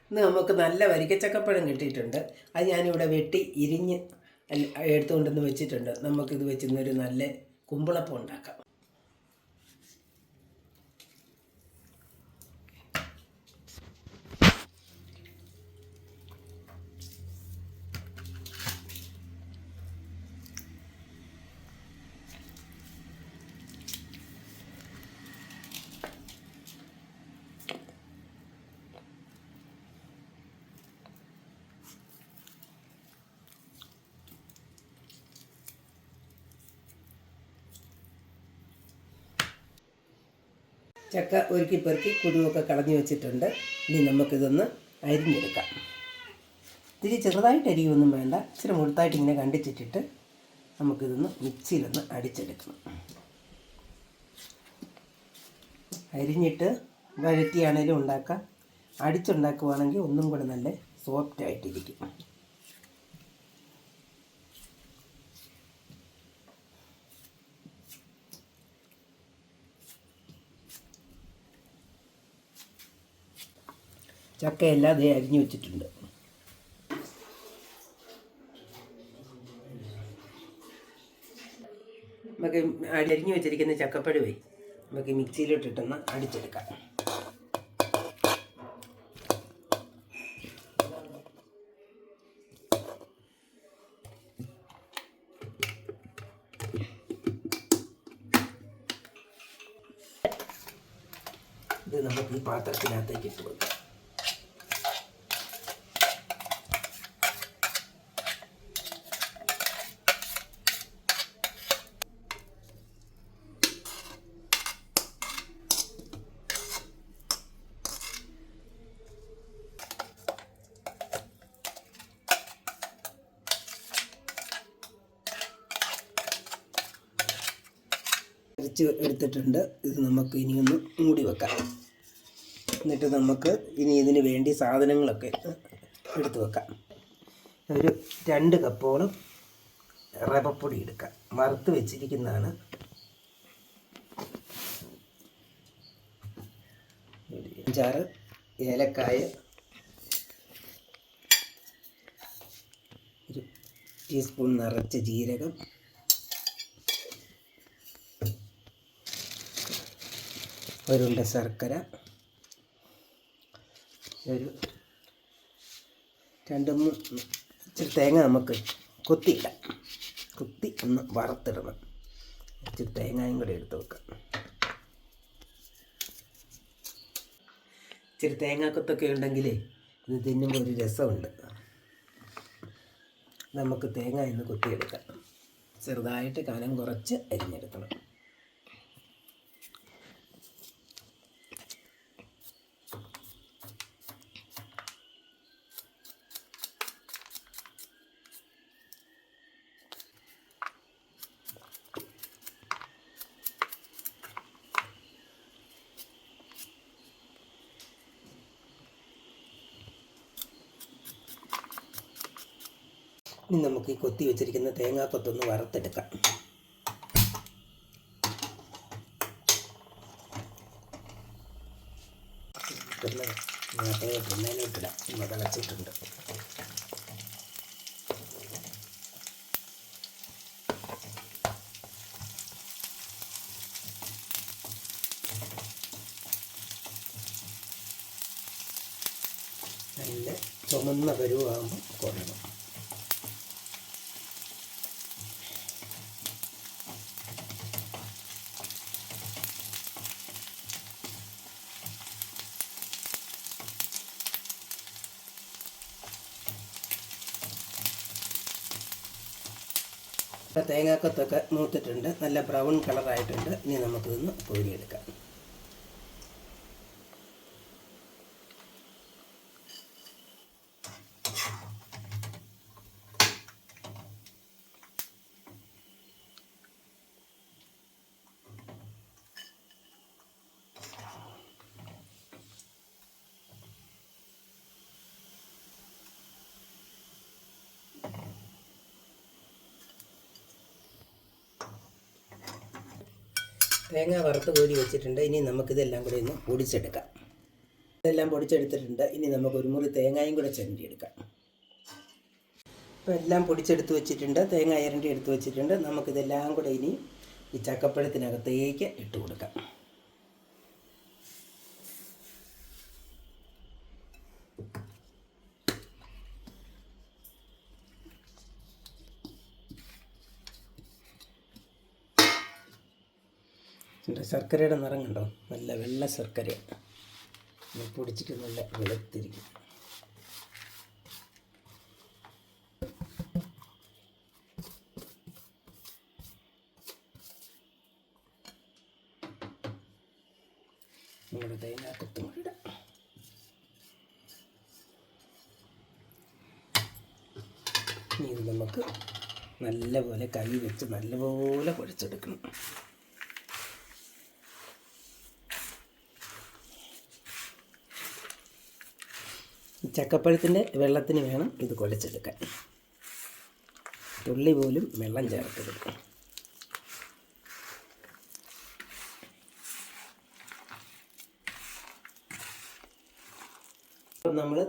ഇന്ന് നമുക്ക് നല്ല വരിക്കച്ചക്കപ്പഴം കിട്ടിയിട്ടുണ്ട്. അത് ഞാനിവിടെ വെട്ടി ഇരിഞ്ഞ് എടുത്തുകൊണ്ടുവന്ന് വെച്ചിട്ടുണ്ട്. നമുക്കിത് വെച്ച് ഇന്നൊരു നല്ല കുമ്പിളപ്പം ഉണ്ടാക്കാം. ചക്ക ഒരുക്കി പെറുക്കി കുരുവൊക്കെ കളഞ്ഞു വെച്ചിട്ടുണ്ട്. ഇനി നമുക്കിതൊന്ന് അരിഞ്ഞെടുക്കാം. ഇത്തിരി ചെറുതായിട്ട് അരിയൊന്നും വേണ്ട, ഇച്ചിരി മുഴുത്തായിട്ട് ഇങ്ങനെ കണ്ടിച്ചിട്ടിട്ട് നമുക്കിതൊന്ന് മിക്സിയിലൊന്ന് അടിച്ചെടുക്കണം. അരിഞ്ഞിട്ട് വഴറ്റിയാണേലും ഉണ്ടാക്കാം, അടിച്ചുണ്ടാക്കുവാണെങ്കിൽ ഒന്നും കൂടെ നല്ല സോഫ്റ്റായിട്ടിരിക്കും. ചക്കയെല്ലാം ദേ അരിഞ്ഞു വെച്ചിട്ടുണ്ട്. നമുക്ക് അരിഞ്ഞു വെച്ചിരിക്കുന്ന ചക്കപ്പഴവേ നമുക്ക് മിക്സിയിലിട്ടിട്ടൊന്ന് അടിച്ചെടുക്കാം. ഇത് നമുക്ക് ഈ പാത്രത്തിനകത്തേക്ക് ഇട്ട് കൊടുക്കാം. അരിച്ച് എടുത്തിട്ടുണ്ട്. ഇത് നമുക്ക് ഇനിയൊന്ന് മൂടി വെക്കാം. എന്നിട്ട് നമുക്ക് ഇനി ഇതിന് വേണ്ടി സാധനങ്ങളൊക്കെ എടുത്ത് വെക്കാം. ഒരു 2 കപ്പോളം റവപ്പൊടി എടുക്കാം. വറുത്ത് വെച്ചിരിക്കുന്നതാണ്. ഒരു 5-6 ഏലക്കായ, ഒരു ടീസ്പൂൺ നിറച്ച ജീരകം, ഒരുണ്ട ശർക്കര, ഒരു 2-3 ഇച്ചിരി തേങ്ങ നമുക്ക് കൊത്തിയിടാം. കൊത്തി ഒന്ന് വറുത്തിടണം. ഇച്ചിരി തേങ്ങയും കൂടെ എടുത്ത് വെക്കാം. ഇച്ചിരി തേങ്ങാക്കൊത്തൊക്കെ ഉണ്ടെങ്കിലേ ഇത് തിന്നുമ്പോൾ ഒരു രസമുണ്ട്. നമുക്ക് തേങ്ങ ഇന്ന് കൊത്തിയെടുക്കാം. ചെറുതായിട്ട് കനം കുറച്ച് അരിഞ്ഞെടുക്കണം. ഇനി നമുക്ക് ഈ കൊത്തി വെച്ചിരിക്കുന്ന തേങ്ങാക്കൊത്തൊന്ന് വറുത്തെടുക്കാം. തിന്നേനോട്ടിടാം. ഇന്ന് തിളച്ചിട്ടുണ്ട്. നല്ല ചുമന്ന പരുവാകുമ്പോൾ കൊള്ളണം. ഇപ്പോൾ തേങ്ങാക്കൊത്തൊക്കെ മൂത്തിട്ടുണ്ട്. നല്ല ബ്രൗൺ കളറായിട്ടുണ്ട്. ഇനി നമുക്കിതൊന്ന് കോരിയെടുക്കാം. തേങ്ങ വറുത്ത് കോരി വെച്ചിട്ടുണ്ട്. ഇനി നമുക്കിതെല്ലാം കൂടി ഒന്ന് പൊടിച്ചെടുക്കാം. ഇതെല്ലാം പൊടിച്ചെടുത്തിട്ടുണ്ട്. ഇനി നമുക്ക് ഒരു മുറി തേങ്ങയും കൂടെ ചിരണ്ടിയെടുക്കാം. ഇപ്പോൾ എല്ലാം പൊടിച്ചെടുത്ത് വെച്ചിട്ടുണ്ട്, തേങ്ങ ചിരണ്ടി എടുത്ത് വെച്ചിട്ടുണ്ട്. നമുക്കിതെല്ലാം കൂടെ ഇനി ഈ ചക്കപ്പഴത്തിനകത്തേക്ക് ഇട്ട് കൊടുക്കാം. ശർക്കരയുടെ നിറം കണ്ടോ, നല്ല വെള്ള ശർക്കര പൊടിച്ചിട്ട് നല്ല വെളുത്തിരിക്കും. നമ്മുടെ തേങ്ങാക്കൊത്തും ഇടാം. ഇനി ഇത് നമുക്ക് നല്ലപോലെ കൈ വെച്ച് നല്ലപോലെ കുഴച്ചെടുക്കണം. ചക്കപ്പഴത്തിൻ്റെ വെള്ളത്തിന് വേണം ഇത് കുഴച്ചെടുക്കാൻ. തുള്ളി പോലും വെള്ളം ചേർക്കരുത്. നമ്മൾ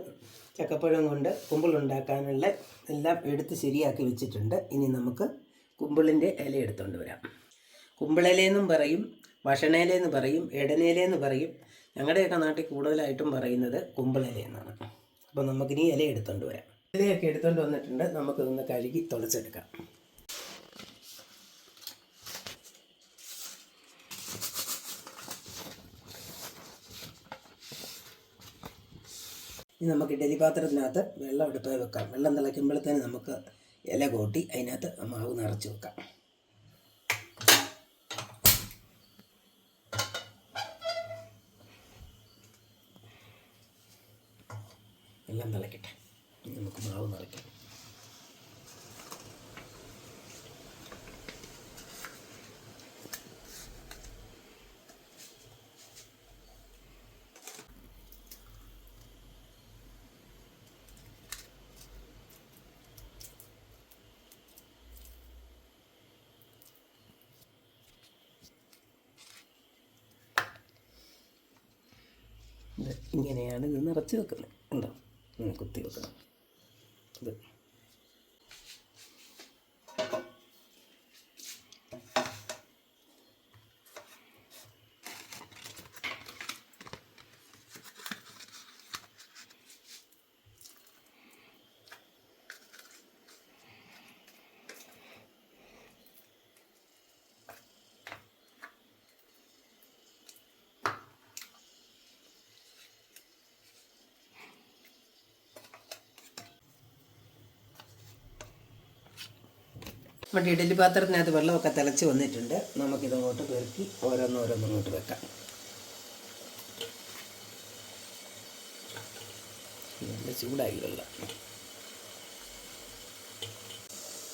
ചക്കപ്പഴം കൊണ്ട് കുമ്പിളുണ്ടാക്കാനുള്ള എല്ലാം എടുത്ത് ശരിയാക്കി വെച്ചിട്ടുണ്ട്. ഇനി നമുക്ക് കുമ്പിളിൻ്റെ ഇല എടുത്തുകൊണ്ട് വരാം. കുമ്പിളിലയെന്നും പറയും, വഷണയിലെന്ന് പറയും, എടനയിലെന്ന് പറയും. ഞങ്ങളുടെയൊക്കെ നാട്ടിൽ കൂടുതലായിട്ടും പറയുന്നത് കുമ്പിളില എന്നാണ്. അപ്പോൾ നമുക്കിനി ഇല എടുത്തുകൊണ്ട് വരാം. ഇലയൊക്കെ എടുത്തുകൊണ്ട് വന്നിട്ടുണ്ട്. നമുക്കിതൊന്ന് കഴുകി തുളച്ചെടുക്കാം. ഇനി നമുക്ക് ഇഡലി പാത്രത്തിനകത്ത് വെള്ളം എടുത്ത് വെക്കാം. വെള്ളം തിളയ്ക്കുമ്പോഴത്തേന് നമുക്ക് ഇല കൂട്ടി അതിനകത്ത് മാവ് നിറച്ച് വെക്കാം. വെള്ളം തിളയ്ക്കട്ടെ, നമുക്ക് മാവ് നിറയ്ക്കാം. ഇങ്ങനെയാണ് ഇത് നിറച്ച് വെക്കുന്നത്. ഉണ്ടോ, കുത്തി വെക്കണം. ഇത് നമ്മുടെ ഇഡലി പാത്രത്തിനകത്ത് വെള്ളമൊക്കെ തിളച്ച് വന്നിട്ടുണ്ട്. നമുക്കിതങ്ങോട്ട് പെറുക്കി ഓരോന്നോരോന്നിങ്ങോട്ട് വെക്കാം. നല്ല ചൂടായി വെള്ളം.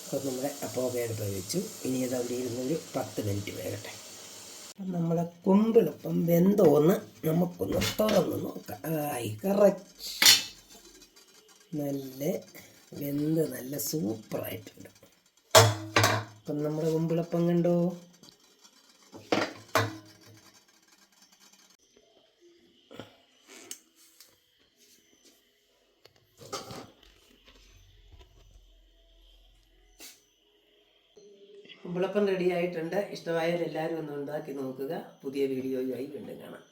അപ്പം നമ്മുടെ അപ്പമൊക്കെ അടുപ്പ് വെച്ചു. ഇനി ഇത് അവിടെ ഇരുന്നൊരു 10 മിനിറ്റ് വേകട്ടെ. അപ്പം നമ്മളെ കുമ്പിളപ്പം വെന്തോന്ന് നമുക്കൊന്ന് തുറന്ന് നോക്കാം. ആയി, കറക്റ്റ് നല്ല വെന്ത് നല്ല സൂപ്പറായിട്ടുണ്ട്. അപ്പം നമ്മുടെ കുമ്പിളപ്പം കണ്ടോ. കുമ്പിളപ്പം റെഡി ആയിട്ടുണ്ട്. ഇഷ്ടമായാൽ എല്ലാവരും ഒന്ന് ഉണ്ടാക്കി നോക്കുക. പുതിയ വീഡിയോയുമായി വീണ്ടും കാണാം.